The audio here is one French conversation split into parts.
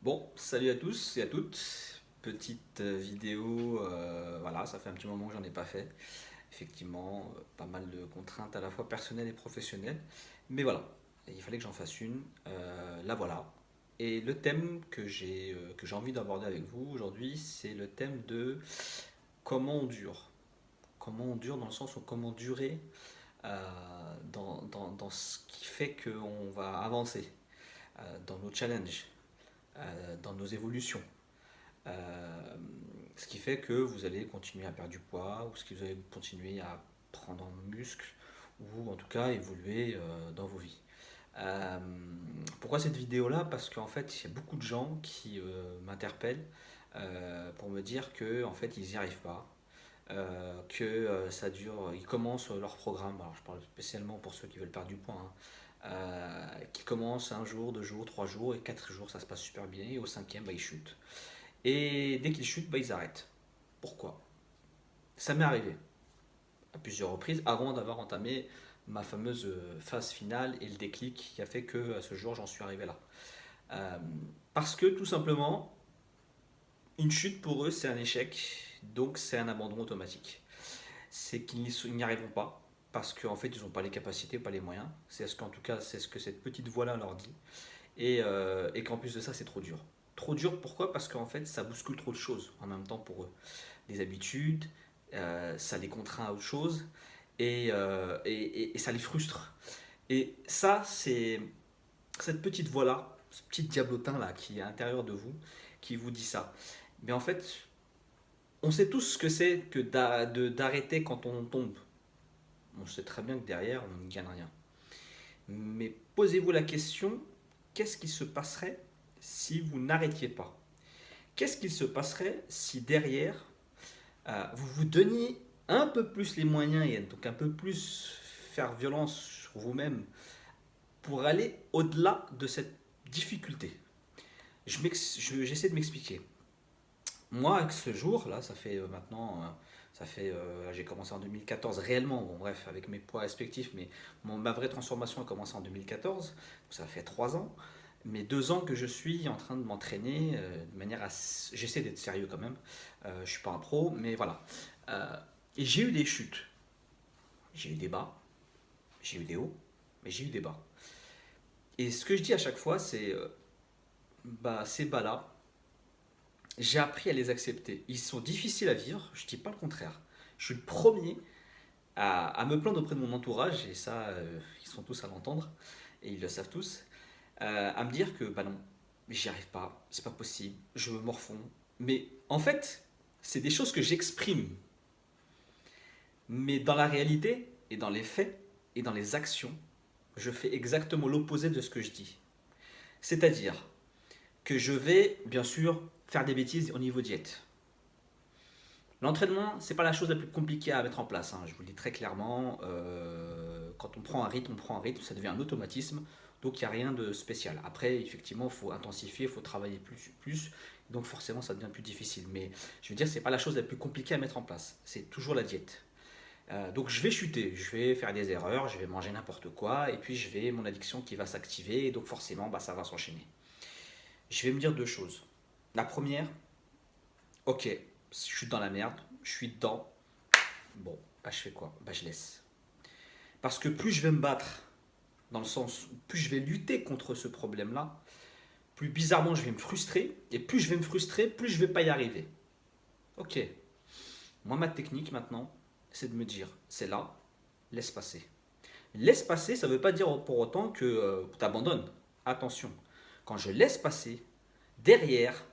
Bon, salut à tous et à toutes. Petite vidéo, voilà, ça fait un petit moment que j'en ai pas fait. Effectivement, pas mal de contraintes à la fois personnelles et professionnelles. Mais voilà, il fallait que j'en fasse une. La voilà. Et le thème que j'ai envie d'aborder avec vous aujourd'hui, c'est le thème de comment on dure. Comment on dure dans le sens où comment durer dans ce qui fait qu'on va avancer, dans nos challenges, dans nos évolutions. Euh, Ce qui fait que vous allez continuer à perdre du poids, ou ce qui vous allez continuer à prendre en muscle, ou en tout cas évoluer dans vos vies. Euh, Pourquoi cette vidéo-là? Parce qu'en fait, il y a beaucoup de gens qui m'interpellent pour me dire que en fait, ils n'y arrivent pas, que ça dure, ils commencent leur programme. Alors, je parle spécialement pour ceux qui veulent perdre du poids, hein, qui commencent un jour, deux jours, trois jours, et quatre jours, ça se passe super bien, et au cinquième, bah, ils chutent. Et dès qu'ils chutent, bah, ils arrêtent. Pourquoi? Ça m'est arrivé à plusieurs reprises avant d'avoir entamé ma fameuse phase finale et le déclic qui a fait que à ce jour j'en suis arrivé là. Euh, Parce que tout simplement, une chute pour eux c'est un échec, donc c'est un abandon automatique. C'est qu'ils n'y arriveront pas parce qu'en fait ils n'ont pas les capacités, pas les moyens. C'est ce qu'en tout cas c'est ce que cette petite voix là leur dit. Et qu'en plus de ça c'est trop dur. Trop dur pourquoi? Parce qu'en fait ça bouscule trop de choses en même temps pour eux. Des habitudes, ça les contraint à autre chose et ça les frustre. Et ça, c'est cette petite voix-là, ce petit diablotin-là qui est à l'intérieur de vous, qui vous dit ça. Mais en fait, on sait tous ce que c'est que d'arrêter quand on tombe. On sait très bien que derrière, on ne gagne rien. Mais posez-vous la question, qu'est-ce qui se passerait si vous n'arrêtiez pas? Qu'est-ce qu'il se passerait si derrière, vous vous donniez un peu plus les moyens et donc un peu plus faire violence sur vous-même pour aller au-delà de cette difficulté? J'essaie de m'expliquer. Moi, avec ce jour, là, ça fait maintenant, j'ai commencé en 2014 réellement, bon bref, avec mes poids respectifs, mais ma vraie transformation a commencé en 2014, donc ça fait 3 ans, mais 2 ans que je suis en train de m'entraîner de manière à... J'essaie d'être sérieux quand même, je suis pas un pro, mais voilà. Euh, et j'ai eu des chutes, j'ai eu des bas, j'ai eu des hauts, mais j'ai eu des bas. Et ce que je dis à chaque fois, c'est, bah, ces bas-là, j'ai appris à les accepter. Ils sont difficiles à vivre, je dis pas le contraire. Je suis le premier à me plaindre auprès de mon entourage, et ça, ils sont tous à l'entendre, et ils le savent tous, à me dire que, bah non, j'y arrive pas, c'est pas possible, je me morfonds. Mais en fait, c'est des choses que j'exprime. Mais dans la réalité, et dans les faits, et dans les actions, je fais exactement l'opposé de ce que je dis. C'est-à-dire que je vais, bien sûr, faire des bêtises au niveau diète. L'entraînement, c'est pas la chose la plus compliquée à mettre en place, hein, je vous le dis très clairement. Quand on prend un rythme, ça devient un automatisme, donc il n'y a rien de spécial. Après, effectivement, il faut intensifier, il faut travailler plus, donc forcément, ça devient plus difficile. Mais je veux dire, c'est pas la chose la plus compliquée à mettre en place, c'est toujours la diète. Donc je vais chuter, je vais faire des erreurs, je vais manger n'importe quoi, et puis je vais mon addiction qui va s'activer, et donc forcément, bah, ça va s'enchaîner. Je vais me dire deux choses. La première, ok, je suis dans la merde, je suis dedans. Bon, bah je fais quoi? Bah je laisse. Parce que plus je vais me battre, dans le sens où plus je vais lutter contre ce problème-là, plus bizarrement je vais me frustrer, et plus je vais me frustrer, plus je vais pas y arriver. Ok, moi ma technique maintenant, c'est de me dire, c'est là, laisse passer. Laisse passer, ça ne veut pas dire pour autant que tu abandonnes. Attention, quand je laisse passer, derrière,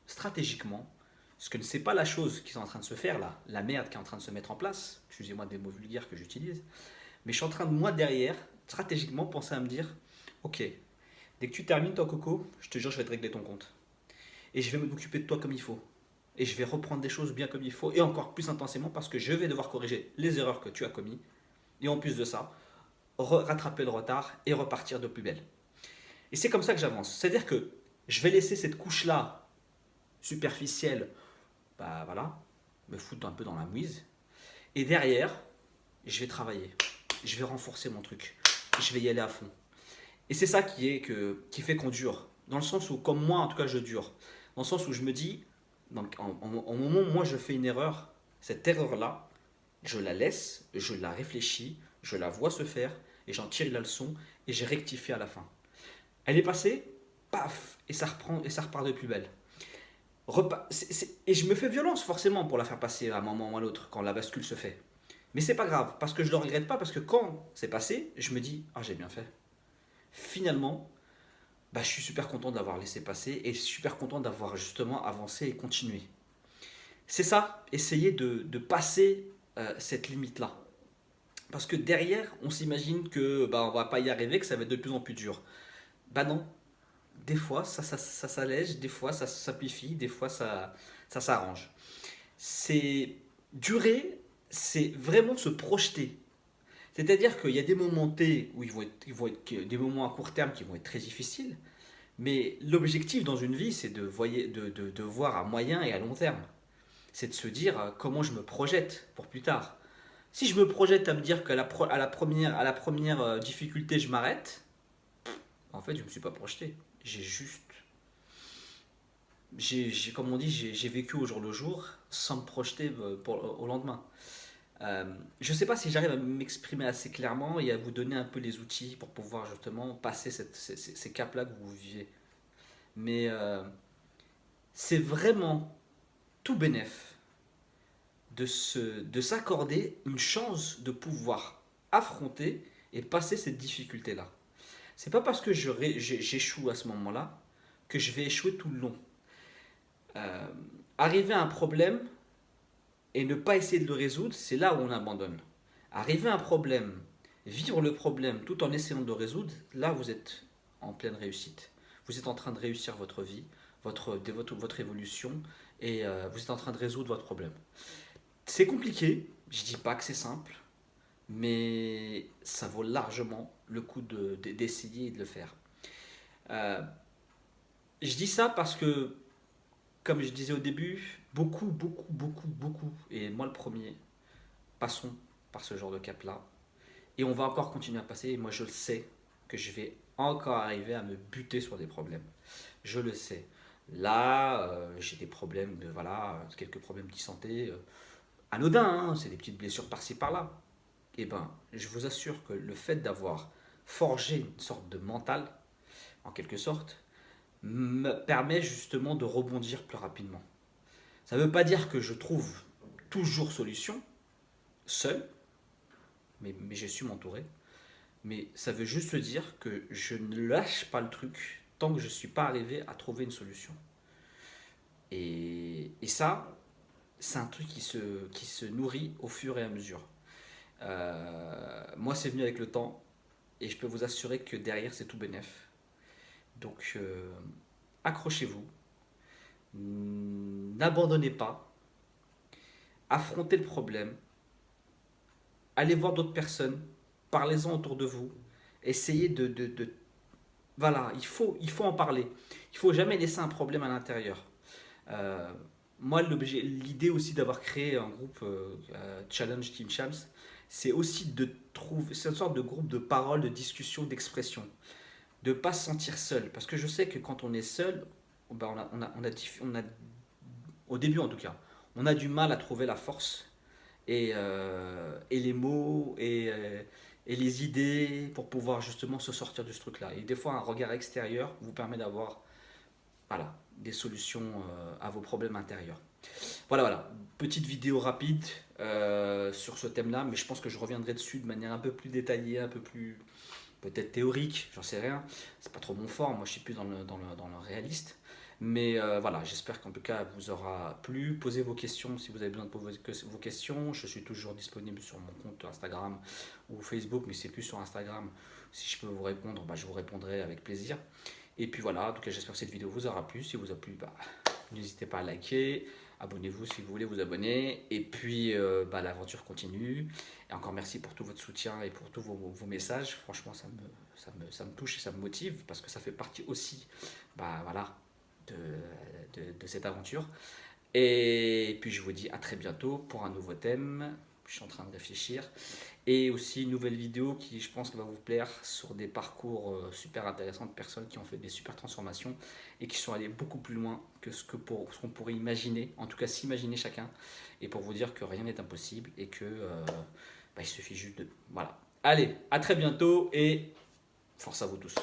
stratégiquement, ce que ne c'est pas la chose qui est en train de se faire là, la merde qui est en train de se mettre en place, excusez-moi des mots vulgaires que j'utilise, mais je suis en train de moi derrière, stratégiquement, penser à me dire, ok, dès que tu termines ton coco, je te jure, je vais te régler ton compte. Et je vais m'occuper de toi comme il faut. Et je vais reprendre des choses bien comme il faut, et encore plus intensément parce que je vais devoir corriger les erreurs que tu as commises. Et en plus de ça, rattraper le retard et repartir de plus belle. Et c'est comme ça que j'avance. C'est-à-dire que je vais laisser cette couche-là superficielle, bah voilà, me foutre un peu dans la mouise. Et derrière, je vais travailler. Je vais renforcer mon truc. Je vais y aller à fond. Et c'est ça qui fait qu'on dure Dans le sens où, comme moi, en tout cas, je dure. Dans le sens où je me dis, donc, au moment où moi je fais une erreur, cette erreur-là, je la laisse, je la réfléchis, je la vois se faire, et j'en tire la leçon, et j'ai rectifié à la fin. Elle est passée, paf, et ça reprend, et ça repart de plus belle. Et je me fais violence forcément pour la faire passer à un moment ou à l'autre, quand la bascule se fait. Mais c'est pas grave, parce que je le regrette pas, parce que quand c'est passé, je me dis, ah j'ai bien fait. Finalement, bah, je suis super content d'avoir laissé passer et super content d'avoir justement avancé et continué. C'est ça, essayer de passer cette limite-là. Parce que derrière, on s'imagine que bah, on va pas y arriver, que ça va être de plus en plus dur. Bah non, des fois ça s'allège, des fois ça s'amplifie, des fois ça s'arrange. C'est durer, c'est vraiment se projeter. C'est-à-dire qu'il y a des moments T où ils vont être des moments à court terme qui vont être très difficiles, mais l'objectif dans une vie, c'est de voir à moyen et à long terme. C'est de se dire comment je me projette pour plus tard. Si je me projette à me dire qu'à la première difficulté, je m'arrête, en fait, je ne me suis pas projeté. J'ai juste. Comme on dit, j'ai vécu au jour le jour sans me projeter au lendemain. Je ne sais pas si j'arrive à m'exprimer assez clairement et à vous donner un peu les outils pour pouvoir justement passer ces caps-là que vous vivez. Mais c'est vraiment tout bénef de s'accorder une chance de pouvoir affronter et passer cette difficulté-là. C'est pas parce que j'échoue à ce moment-là que je vais échouer tout le long. Euh, Arriver à un problème et ne pas essayer de le résoudre, c'est là où on abandonne. Arriver à un problème, vivre le problème tout en essayant de le résoudre, là vous êtes en pleine réussite. Vous êtes en train de réussir votre vie, votre évolution, et vous êtes en train de résoudre votre problème. C'est compliqué, je dis pas que c'est simple, mais ça vaut largement le coup d'essayer et de le faire. Euh, je dis ça parce que, comme je disais au début, beaucoup, et moi le premier, passons par ce genre de cap-là. Et on va encore continuer à passer, et moi je le sais que je vais encore arriver à me buter sur des problèmes. Je le sais. Là, j'ai des problèmes voilà, quelques problèmes de santé anodins, hein, c'est des petites blessures par-ci par-là. Et ben, je vous assure que le fait d'avoir forgé une sorte de mental, en quelque sorte, me permet justement de rebondir plus rapidement. Ça ne veut pas dire que je trouve toujours solution, seul, mais je suis m'entourer. Mais ça veut juste dire que je ne lâche pas le truc tant que je ne suis pas arrivé à trouver une solution. Et ça, c'est un truc qui se nourrit au fur et à mesure. Moi, c'est venu avec le temps et je peux vous assurer que derrière, c'est tout bénef. Donc, accrochez-vous, n'abandonnez pas, affrontez le problème, allez voir d'autres personnes, parlez-en autour de vous, essayez voilà, il faut en parler. Il faut jamais laisser un problème à l'intérieur. Euh, Moi, l'idée aussi d'avoir créé un groupe Challenge Team Champs, c'est aussi de trouver, c'est une sorte de groupe de parole, de discussion, d'expression, de ne pas se sentir seul. Parce que je sais que quand on est seul, ben au début en tout cas, on a du mal à trouver la force et les mots et les idées pour pouvoir justement se sortir de ce truc-là. Et des fois, un regard extérieur vous permet d'avoir voilà, des solutions à vos problèmes intérieurs. Voilà. Petite vidéo rapide sur ce thème-là, mais je pense que je reviendrai dessus de manière un peu plus détaillée, un peu plus peut-être théorique, j'en sais rien. C'est pas trop mon fort, moi je suis plus dans le réaliste. Mais voilà, j'espère qu'en tout cas vous aura plu. Posez vos questions si vous avez besoin de poser vos questions. Je suis toujours disponible sur mon compte Instagram ou Facebook, mais c'est plus sur Instagram. Si je peux vous répondre, bah, je vous répondrai avec plaisir. Et puis voilà, en tout cas j'espère que cette vidéo vous aura plu. Si vous a plu, bah, n'hésitez pas à liker. Abonnez-vous si vous voulez vous abonner. Et puis bah, l'aventure continue. Et encore merci pour tout votre soutien et pour tous vos messages. Franchement, ça me touche et ça me motive parce que ça fait partie aussi bah, voilà, de cette aventure. Et puis je vous dis à très bientôt pour un nouveau thème. je suis en train de réfléchir. Et aussi une nouvelle vidéo qui, je pense, va vous plaire sur des parcours super intéressants de personnes qui ont fait des super transformations et qui sont allées beaucoup plus loin que ce qu'on pourrait imaginer, en tout cas s'imaginer chacun, et pour vous dire que rien n'est impossible et que il suffit juste de... Voilà. Allez, à très bientôt et force à vous tous.